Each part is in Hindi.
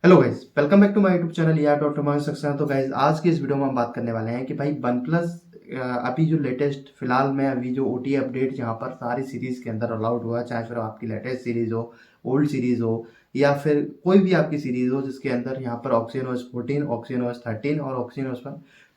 Hello guys, welcome back to my YouTube channel या डॉक्टर मोहन सक्सेना। तो गाइस, आज की इस वीडियो में हम बात करने वाले हैं कि भाई वन प्लस अभी जो लेटेस्ट फिलहाल में अभी जो ओटी अपडेट यहाँ पर सारी सीरीज के अंदर अलाउड हुआ है, चाहे फिर आपकी लेटेस्ट सीरीज हो, ओल्ड सीरीज हो या फिर कोई भी आपकी सीरीज हो जिसके अंदर यहाँ पर ऑक्सीजन ओएस 14, ऑक्सीजन ओएस 13 और ऑक्सीजन ओएस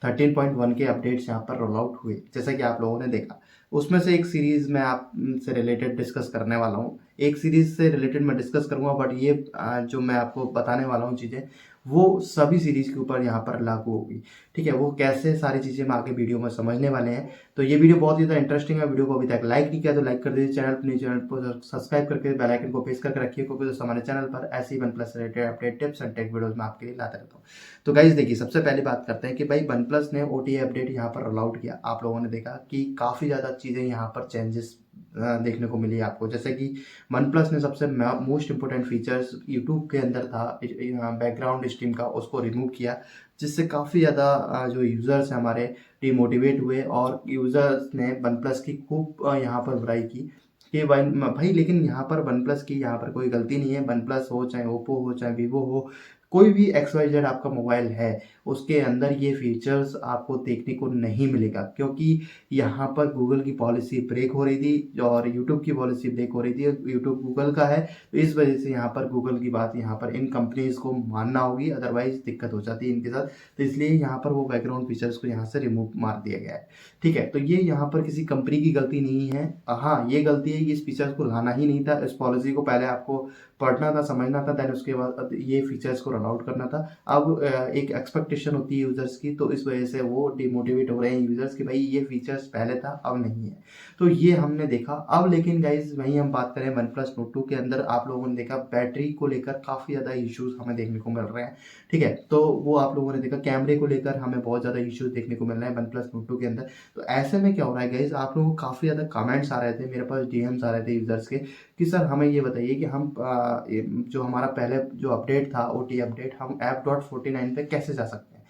13.1 के अपडेट्स यहाँ पर रोल आउट हुए, जैसा कि आप लोगों ने देखा। उसमें से एक सीरीज मैं आपसे रिलेटेड डिस्कस करने वाला हूँ। एक सीरीज से रिलेटेड मैं डिस्कस करूंगा, बट ये जो मैं आपको बताने वाला हूँ चीज़ें, वो सभी सीरीज के ऊपर यहाँ पर लागू होगी। ठीक है, वो कैसे सारी चीज़ें हम आगे वीडियो में समझने वाले हैं। तो ये वीडियो बहुत ही ज़्यादा इंटरेस्टिंग है। वीडियो को अभी तक लाइक नहीं किया तो लाइक कर दीजिए, चैनल को सब्सक्राइब करके बेल आइकन को प्रेस करके रखिए, क्योंकि दोस्तों हमारे चैनल पर ऐसी OnePlus related update tips and tech videos में आपके लिए लाता रहता हूँ। तो गाइज देखिए, सबसे पहले बात करते हैं कि भाई वन प्लस ने ओटीए अपडेट यहाँ पर रोल आउट किया। आप लोगों ने देखा कि काफ़ी ज़्यादा चीज़ें यहाँ पर चेंजेस देखने को मिली आपको। जैसे कि वन प्लस ने सबसे मोस्ट इंपोर्टेंट फीचर्स यूट्यूब के अंदर था, बैकग्राउंड स्ट्रीम का, उसको रिमूव किया, जिससे काफ़ी ज़्यादा जो यूज़र्स हैं हमारे डिमोटिवेट हुए और यूज़र्स ने वन प्लस की खूब यहाँ पर बुराई की कि भाई लेकिन यहाँ पर वन प्लस की यहाँ पर कोई गलती नहीं है। वन प्लस हो, चाहे ओप्पो हो, चाहे वीवो हो, कोई भी एक्स वाई जेड आपका मोबाइल है, उसके अंदर ये फीचर्स आपको देखने को नहीं मिलेगा, क्योंकि यहाँ पर गूगल की पॉलिसी ब्रेक हो रही थी और यूट्यूब की पॉलिसी ब्रेक हो रही थी। यूट्यूब गूगल का है, तो इस वजह से यहाँ पर गूगल की बात यहाँ पर इन कंपनीज को मानना होगी, अदरवाइज दिक्कत हो जाती है इनके साथ। तो इसलिए यहाँ पर वो बैकग्राउंड फीचर्स को यहाँ से रिमूव मार दिया गया है। ठीक है, तो ये यहाँ पर किसी कंपनी की गलती नहीं है। हाँ, ये गलती है कि इस फीचर्स को लाना ही नहीं था, इस पॉलिसी को पहले आपको पढ़ना था, समझना था, देन उसके बाद ये फीचर्स को रन आउट करना था। अब एक एक्सपेक्टेशन होती है यूजर्स की, तो इस वजह से वो डिमोटिवेट हो रहे हैं यूजर्स कि भाई ये फीचर्स पहले था अब नहीं है। तो ये हमने देखा। अब लेकिन गाइज वहीं हम बात करें वन प्लस नोट 2 के अंदर, आप लोगों ने देखा बैटरी को लेकर काफ़ी ज़्यादा इश्यूज हमें देखने को मिल रहे हैं। ठीक है, तो वो आप लोगों ने देखा, कैमरे को लेकर हमें बहुत ज़्यादा इश्यूज देखने को मिल रहे हैं वन प्लस नोट 2 के अंदर। तो ऐसे में क्या हो रहा है गाइज, आप लोगों को काफ़ी ज़्यादा कमेंट्स आ रहे थे, मेरे पास डीएम्स आ रहे थे यूजर्स के कि सर हमें ये बताइए कि हम जो हमारा पहले जो अपडेट था ओटी अपडेट, हम F.49 पे कैसे जा सकते हैं।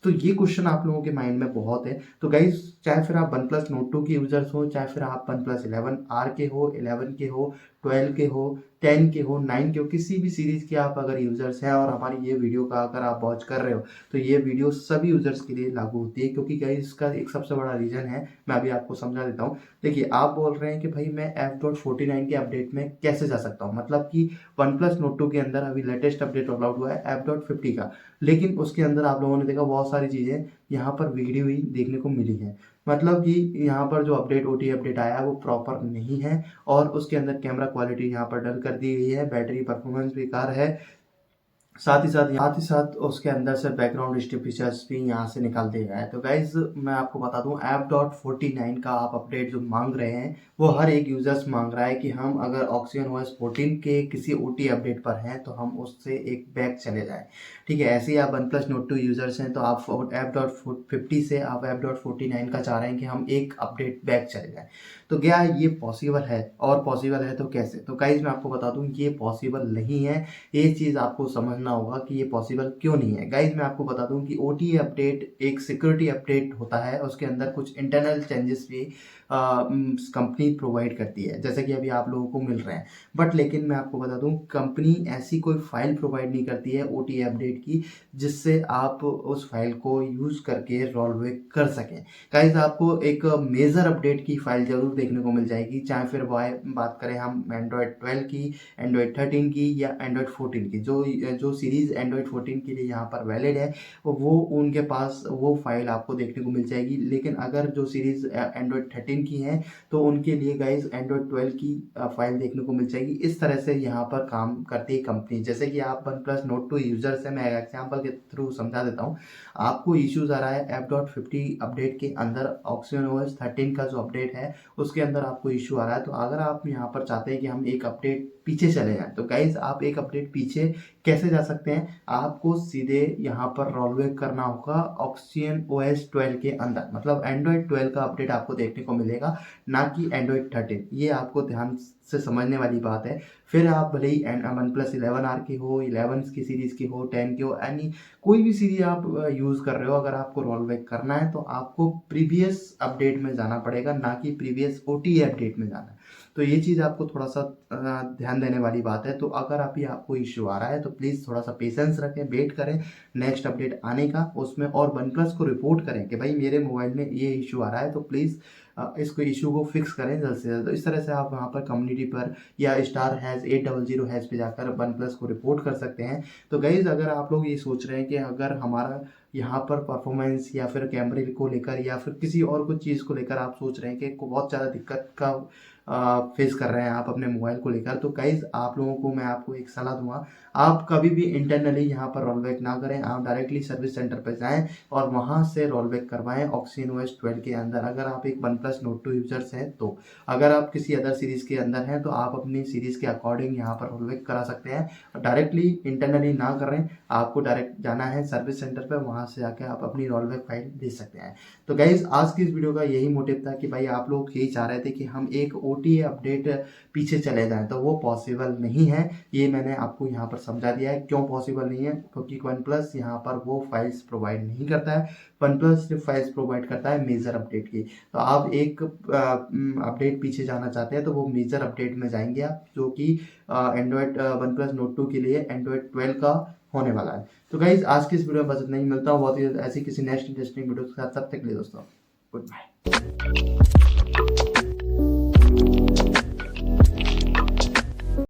तो ये क्वेश्चन आप लोगों के माइंड में बहुत है। तो गाइज, चाहे फिर आप वन प्लस नोट 2 के यूजर्स हो, चाहे फिर आप वन प्लस 11R के हो, 11 के हो, 12 के हो, 10 के हो, 9 के हो, किसी भी सीरीज के आप अगर यूजर्स हैं और हमारी ये वीडियो का अगर आप वॉच कर रहे हो, तो ये वीडियो सभी यूजर्स के लिए लागू होती है। क्योंकि गाइज इसका एक सबसे बड़ा रीजन है, मैं अभी आपको समझा देता हूँ। देखिए, आप बोल रहे हैं कि भाई मैं F.49 के अपडेट में कैसे जा सकता हूँ, मतलब कि वन प्लस नोट 2 के अंदर अभी लेटेस्ट अपडेट रोल आउट हुआ है F.50 का, लेकिन उसके अंदर आप लोगों ने देखा बहुत सारी चीज़ें यहाँ पर बिगड़ी हुई देखने को मिली है। मतलब कि यहाँ पर जो अपडेट ओटी अपडेट आया है वो प्रॉपर नहीं है, और उसके अंदर कैमरा क्वालिटी यहाँ पर डल कर दी गई है, बैटरी परफॉर्मेंस बेकार है, साथ ही साथ उसके अंदर से बैकग्राउंड स्टिप फीचर्स भी यहाँ से निकाल दिया गया है। तो गाइज मैं आपको बता दूं, F.49 का आप अपडेट जो मांग रहे हैं, वो हर एक यूजर्स मांग रहा है कि हम अगर ऑक्सीजन ओएस 14 के किसी ओटी अपडेट पर हैं तो हम उससे एक बैक चले जाएं। ठीक है, ऐसे ही आप वन प्लस नोट 2 यूजर्स हैं तो आप F.50 से आप F.49 का चाह रहे हैं कि हम एक अपडेट बैक चले जाएं। तो क्या ये पॉसिबल है, और पॉसिबल है तो कैसे? तो गाइज मैं आपको बता दूं, ये पॉसिबल नहीं है। ये चीज़ आपको समझना होगा कि ये पॉसिबल क्यों नहीं है। गाइज मैं आपको बता दूं कि ओटी अपडेट एक सिक्योरिटी अपडेट होता है, उसके अंदर कुछ इंटरनल चेंजेस भी कंपनी प्रोवाइड करती है, जैसे कि अभी आप लोगों को मिल रहे हैं। बट लेकिन मैं आपको बता दूं, कंपनी ऐसी कोई फाइल प्रोवाइड नहीं करती है ओटी अपडेट की जिससे आप उस फाइल को यूज़ करके रोल बैक कर सकें। गाइज आपको एक मेजर अपडेट की फाइल जरूर देखने को मिल जाएगी, चाहे फिर बात करें हम एंड्रॉयड 12 की, एंड्रॉयड 13 की या एंड्रॉयड 14 की। जो जो सीरीज़ एंड्रॉयड 14 के लिए यहाँ पर वैलिड है, वो उनके पास वो फाइल आपको देखने को मिल जाएगी। लेकिन अगर जो सीरीज़ एंड्रॉयड 13 की है, तो उनके लिए गाइज एंड्रॉयड 12 की फाइल देखने को मिल जाएगी। इस तरह से यहाँ पर काम करती है कंपनी। जैसे कि आप वन प्लस नोट 2 यूजर्स है, मैं एग्जाम्पल के थ्रू समझा देता हूँ। आपको इश्यूज आ रहा है F.50 अपडेट के अंदर, ऑक्सीजन ओएस 13 का जो अपडेट है उसके अंदर आपको इशू आ रहा है। तो अगर आप यहाँ पर चाहते हैं कि हम एक अपडेट पीछे चले जाएं, तो गाइज आप एक अपडेट पीछे कैसे जा सकते हैं? आपको सीधे यहाँ पर रोल बैक करना होगा ऑक्सीजन ओएस 12 के अंदर, मतलब एंड्रॉयड 12 का अपडेट आपको देखने को मिलेगा, ना कि एंड्रॉयड 13। ये आपको ध्यान से समझने वाली बात है। फिर आप भले ही वन प्लस 11R की हो, 11 की सीरीज़ की हो, 10 की हो, यानी कोई भी सीरीज आप यूज़ कर रहे हो, अगर आपको रोल बैक करना है तो आपको प्रीवियस अपडेट में जाना पड़ेगा, ना कि प्रीवियस OTA अपडेट में जाना है। तो ये चीज़ आपको थोड़ा सा ध्यान देने वाली बात है। तो अगर अभी आपको इश्यू आ रहा है तो प्लीज़ थोड़ा सा पेशेंस रखें, वेट करें नेक्स्ट अपडेट आने का उसमें, और वन प्लस को रिपोर्ट करें कि भाई मेरे मोबाइल में ये इशू आ रहा है, तो प्लीज़ इसको इशू को फिक्स करें जल्द से जल्द। तो इस तरह से आप वहाँ पर कम्युनिटी पर या *800# पे जाकर वन प्लस को रिपोर्ट कर सकते हैं। तो गाइज़, अगर आप लोग ये सोच रहे हैं कि अगर हमारा यहाँ पर परफॉर्मेंस या फिर कैमरे को लेकर या फिर किसी और कुछ चीज़ को लेकर आप सोच रहे हैं कि बहुत ज़्यादा दिक्कत का फेस कर रहे हैं आप अपने मोबाइल को लेकर, तो गाइज़ आप लोगों को मैं आपको एक सलाह दूंगा, आप कभी भी इंटरनली यहाँ पर रोल बैक ना करें, आप डायरेक्टली सर्विस सेंटर पर जाएं और वहाँ से रोल बैक करवाएं OxygenOS 12 के अंदर। अगर आप एक वन प्लस नोट 2 यूजर्स हैं, तो अगर आप किसी अदर सीरीज़ के अंदर हैं तो आप अपनी सीरीज़ के अकॉर्डिंग यहाँ पर रोल बैक करा सकते हैं। डायरेक्टली इंटरनली ना करें, आपको डायरेक्ट जाना है सर्विस सेंटर पर, वहाँ से जाकर आप अपनी रोल बैक फाइल दे सकते हैं। तो गाइज़, आज की इस वीडियो का यही मोटिव था कि भाई आप लोग यही चाह रहे थे कि हम एक OTA अपडेट पीछे चले जाएं, तो वो पॉसिबल नहीं है। ये मैंने आपको यहाँ पर समझा दिया है क्यों पॉसिबल नहीं है, क्योंकि वन प्लस यहाँ पर वो फाइल्स प्रोवाइड नहीं करता है। वन प्लस सिर्फ फाइल्स प्रोवाइड करता है मेजर अपडेट की। तो आप एक अपडेट पीछे जाना चाहते हैं तो वो मेजर अपडेट में जाएंगे आप, जो कि एंड्रॉयड वन प्लस नोट 2 के लिए एंड्रॉयड 12 का होने वाला है। तो गाइज, आज की इस वीडियो में बस इतना ही। मिलता हूँ बहुत ही ऐसी किसी नेक्स्ट इंटरेस्टिंग वीडियो के साथ, तब तक के लिए दोस्तों गुड बाय।